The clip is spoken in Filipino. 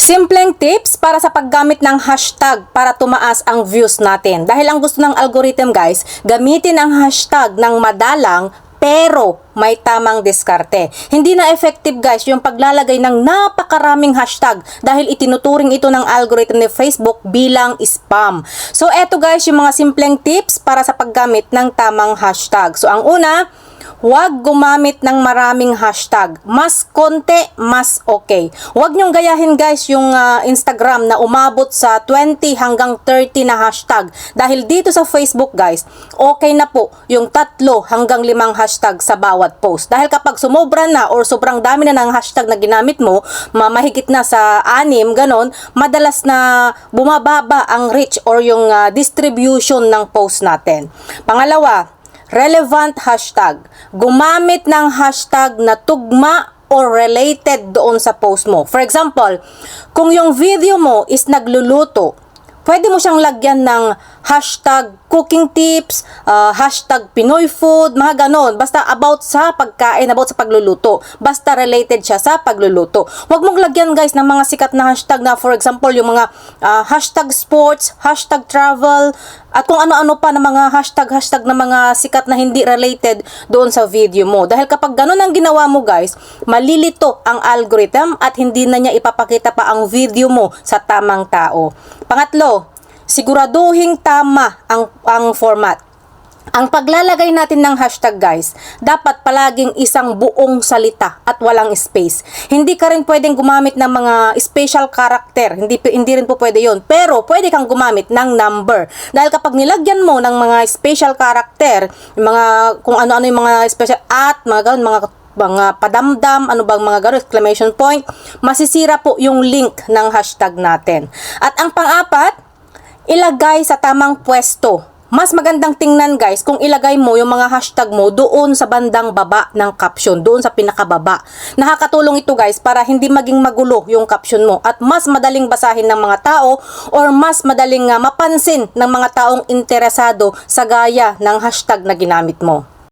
Simpleng tips para sa paggamit ng hashtag para tumaas ang views natin. Dahil ang gusto ng algorithm guys, gamitin ang hashtag ng madalang pero may tamang diskarte. Hindi na effective guys yung paglalagay ng napakaraming hashtag dahil itinuturing ito ng algorithm ni Facebook bilang spam. So eto guys yung mga simpleng tips para sa paggamit ng tamang hashtag. So ang una, huwag gumamit ng maraming hashtag. Mas konti, mas okay. Huwag nyong gayahin guys yung Instagram na umabot sa 20 hanggang 30 na hashtag. Dahil dito sa Facebook guys, okay na po yung 3 hanggang 5 hashtag sa bawat post. Dahil kapag sumobra na or sobrang dami na ng hashtag na ginamit mo, mahigit na sa 6, ganon, madalas na bumababa ang reach or yung distribution ng post natin. Pangalawa, relevant hashtag. Gumamit ng hashtag na tugma or related doon sa post mo. For example, kung yung video mo is nagluluto, pwede mo siyang lagyan ng hashtag cooking tips, hashtag Pinoy food, mga ganon. Basta about sa pagkain, about sa pagluluto. Basta related siya sa pagluluto. Huwag mong lagyan guys ng mga sikat na hashtag na for example yung mga hashtag sports, hashtag travel, at kung ano-ano pa na mga hashtag na mga sikat na hindi related doon sa video mo. Dahil kapag ganon ang ginawa mo guys, malilito ang algorithm at hindi na niya ipapakita pa ang video mo sa tamang tao. Pangatlo, siguraduhing tama ang format. Ang paglalagay natin ng hashtag guys, dapat palaging isang buong salita at walang space. Hindi ka rin pwedeng gumamit ng mga special character. Hindi rin po pwede yon. Pero pwede kang gumamit ng number. Dahil kapag nilagyan mo ng mga special character, mga kung ano-ano yung mga special at mga ganun, mga padamdam, ano bang mga gano'n, exclamation point, masisira po yung link ng hashtag natin. At ang pang-apat, ilagay sa tamang pwesto. Mas magandang tingnan guys kung ilagay mo yung mga hashtag mo doon sa bandang baba ng caption, doon sa pinakababa. Nakakatulong ito guys para hindi maging magulo yung caption mo at mas madaling basahin ng mga tao or mas madaling mapansin ng mga taong interesado sa gaya ng hashtag na ginamit mo.